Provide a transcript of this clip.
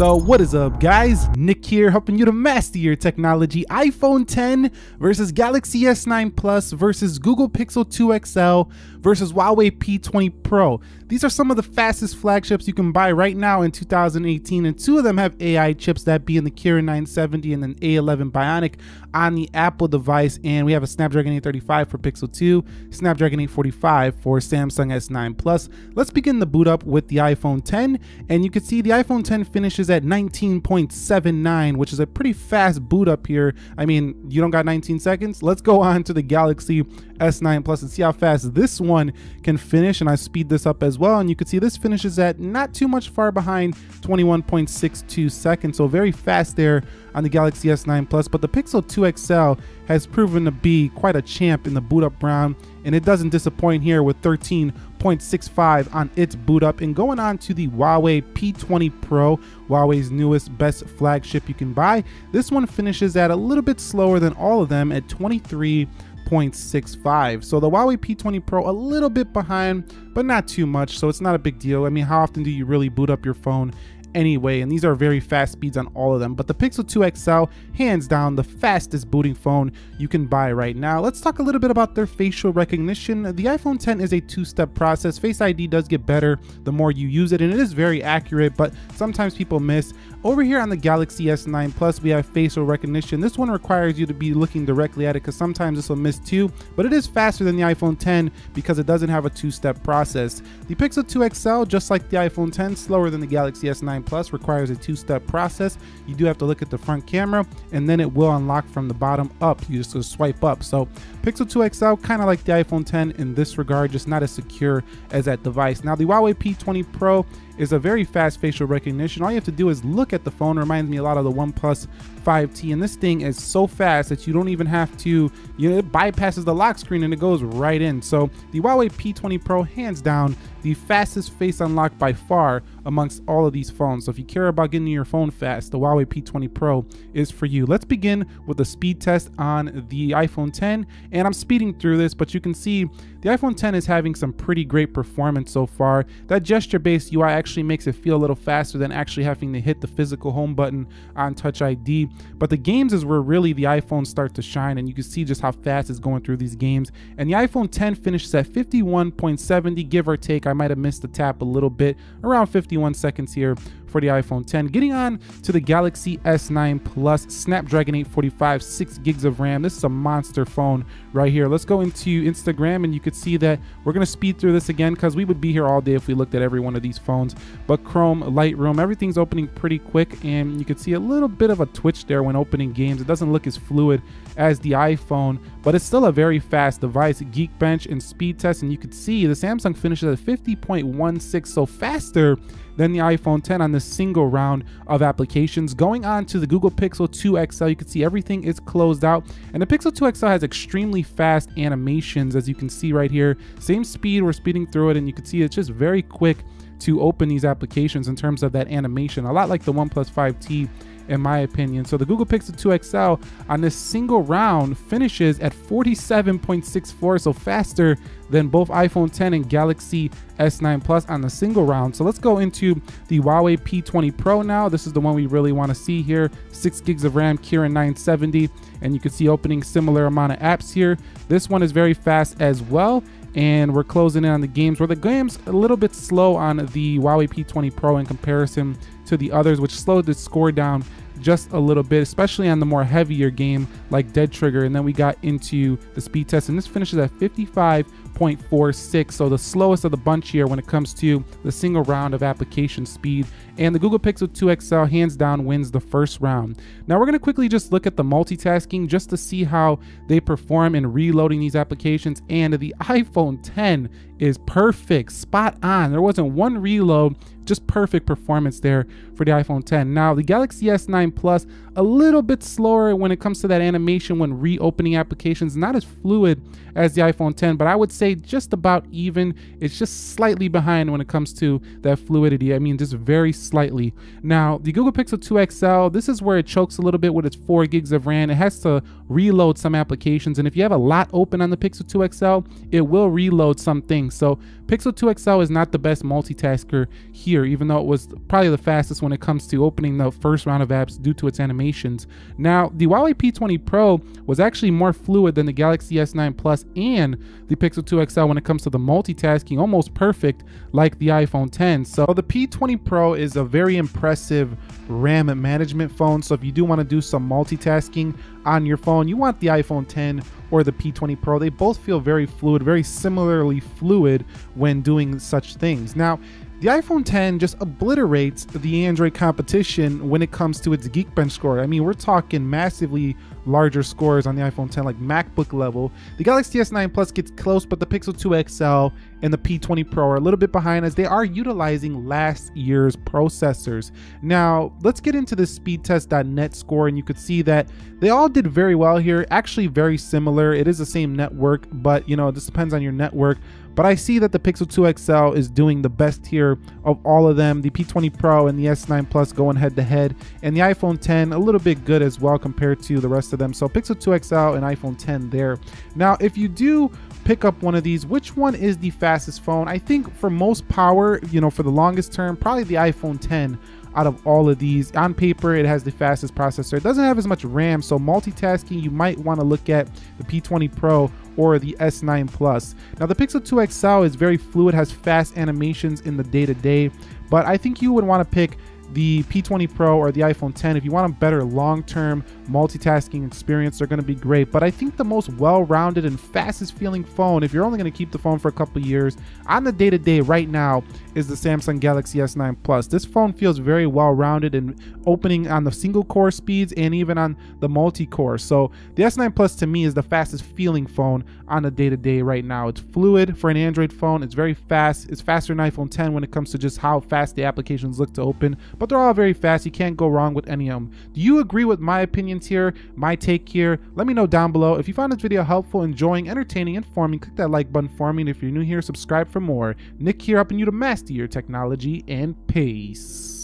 So what is up, guys? Nick here, helping you to master your technology. iPhone 10 versus Galaxy S9 Plus versus Google Pixel 2 XL versus Huawei P20 Pro. These are some of the fastest flagships you can buy right now in 2018, and two of them have AI chips, that being the Kirin 970 and an A11 Bionic on the Apple device, and we have a Snapdragon 835 for Pixel 2, Snapdragon 845 for Samsung S9 Plus. Let's begin the boot up with the iPhone 10, and you can see the iPhone 10 finishes at 19.79, which is a pretty fast boot up here. I mean, you don't got 19 seconds? Let's go on to the Galaxy S9 Plus and see how fast this one can finish, and I speed this up as well, and you can see this finishes at not too much far behind, 21.62 seconds, so very fast there on the Galaxy S9 Plus. But the Pixel 2 XL has proven to be quite a champ in the boot up round, and it doesn't disappoint here with 13.65 on its boot up. And going on to the Huawei P20 Pro, Huawei's newest best flagship you can buy, this one finishes at a little bit slower than all of them at 23.65. So the Huawei P20 Pro a little bit behind, but not too much, so it's not a big deal. I mean, how often do you really boot up your phone anyway? And these are very fast speeds on all of them. But the Pixel 2 XL, hands down the fastest booting phone you can buy right now. Let's talk a little bit about their facial recognition. The iPhone 10 is a two-step process. Face ID does get better the more you use it, and it is very accurate, but sometimes people miss. Over here on the Galaxy S9 Plus, we have facial recognition. This one requires you to be looking directly at it, because sometimes this will miss too, but it is faster than the iPhone 10 because it doesn't have a two-step process. The Pixel 2 XL, just like the iPhone 10, slower than the Galaxy S9 Plus, requires a two-step process. You do have to look at the front camera, and then it will unlock from the bottom up. You just swipe up. So Pixel 2 XL, kind of like the iPhone 10 in this regard, just not as secure as that device. Now the Huawei P20 Pro is a very fast facial recognition. All you have to do is look at the phone. It reminds me a lot of the OnePlus 5T, and this thing is so fast that you don't even have to, it bypasses the lock screen and it goes right in. So the Huawei P20 Pro, hands down, the fastest face unlock by far amongst all of these phones. So if you care about getting your phone fast, the Huawei P20 Pro is for you. Let's begin with a speed test on the iPhone 10, and I'm speeding through this, but you can see the iPhone 10 is having some pretty great performance so far. That gesture-based UI actually makes it feel a little faster than actually having to hit the physical home button on Touch ID. But the games is where really the iPhones start to shine, and you can see just how fast it's going through these games. And the iPhone 10 finishes at 51.70, give or take. I might have missed the tap a little bit, around 51 seconds here for the iPhone 10. Getting on to the Galaxy S9 Plus, Snapdragon 845, 6 gigs of RAM. This is a monster phone right here. Let's go into Instagram, and you could see that we're going to speed through this again because we would be here all day if we looked at every one of these phones. But Chrome, Lightroom, everything's opening pretty quick, and you could see a little bit of a twitch there when opening games. It doesn't look as fluid as the iPhone, but it's still a very fast device. Geekbench and speed test, and you could see the Samsung finishes at 50.16, so faster than the iPhone 10 on this single round of applications. Going on to the Google Pixel 2 XL, you can see everything is closed out, and the Pixel 2 XL has extremely fast animations, as you can see right here. Same speed, we're speeding through it, and you can see it's just very quick to open these applications in terms of that animation, a lot like the OnePlus 5T in my opinion. So the Google Pixel 2 XL on this single round finishes at 47.64, so faster than both iPhone 10 and Galaxy S9 Plus on the single round. So let's go into the Huawei P20 Pro now. This is the one we really want to see here. 6 gigs of RAM, Kirin 970, and you can see opening similar amount of apps here. This one is very fast as well, and we're closing in on the games, where the game's a little bit slow on the Huawei P20 Pro in comparison to the others, which slowed the score down just a little bit, especially on the more heavier game like Dead Trigger. And then we got into the speed test, and this finishes at 55.46, so the slowest of the bunch here when it comes to the single round of application speed. And the Google Pixel 2 XL hands down wins the first round. Now we're going to quickly just look at the multitasking just to see how they perform in reloading these applications. And the iPhone 10 is perfect, spot on. There wasn't one reload, just perfect performance there for the iPhone 10. Now the Galaxy S9 Plus, a little bit slower when it comes to that animation when reopening applications, not as fluid as the iPhone 10, but I would say say just about even. It's just slightly behind when it comes to that fluidity. I mean, just very slightly. Now, the Google Pixel 2 XL, this is where it chokes a little bit with its 4 gigs of RAM. It has to reload some applications, and if you have a lot open on the Pixel 2 XL, it will reload some things. So Pixel 2 XL is not the best multitasker here, even though it was probably the fastest when it comes to opening the first round of apps due to its animations. Now, the Huawei P20 Pro was actually more fluid than the Galaxy S9 Plus and the Pixel 2 XL when it comes to the multitasking, almost perfect like the iPhone 10. So the P20 Pro is a very impressive RAM management phone. So if you do want to do some multitasking on your phone, you want the iPhone 10 or the P20 Pro. They both feel very fluid, very similarly fluid when doing such things. Now, the iPhone 10 just obliterates the Android competition when it comes to its Geekbench score. I mean, we're talking massively larger scores on the iPhone 10, like MacBook level. The Galaxy S9 Plus gets close, but the Pixel 2 XL and the P20 Pro are a little bit behind as they are utilizing last year's processors. Now, let's get into the speedtest.net score, and you could see that they all did very well here, actually very similar. It is the same network, but you know, this depends on your network. But I see that the Pixel 2 XL is doing the best here of all of them. The P20 Pro and the S9 Plus going head to head, and the iPhone 10 a little bit good as well compared to the rest of them. So Pixel 2 XL and iPhone 10 there. Now, if you do pick up one of these, which one is the fastest phone? I think for most power, you know, for the longest term, probably the iPhone 10 out of all of these. On paper, it has the fastest processor. It doesn't have as much RAM, so multitasking, you might want to look at the P20 Pro or the S9 Plus. Now, the Pixel 2 XL is very fluid, has fast animations in the day-to-day, but I think you would want to pick the P20 Pro or the iPhone 10 if you want a better long-term multitasking experience. They're going to be great, but I think the most well-rounded and fastest feeling phone, if you're only going to keep the phone for a couple years on the day-to-day right now, is the Samsung Galaxy S9 Plus. This phone feels very well-rounded and opening on the single core speeds and even on the multi-core. So the S9 Plus to me is the fastest feeling phone on the day-to-day right now. It's fluid for an Android phone. It's very fast. It's faster than iPhone 10 when it comes to just how fast the applications look to open, but they're all very fast. You can't go wrong with any of them. Do you agree with my opinions here, my take here? Let me know down below. If you found this video helpful, enjoying, entertaining, informing, click that like button for me. And if you're new here, subscribe for more. Nick here, helping you to master your technology, and peace.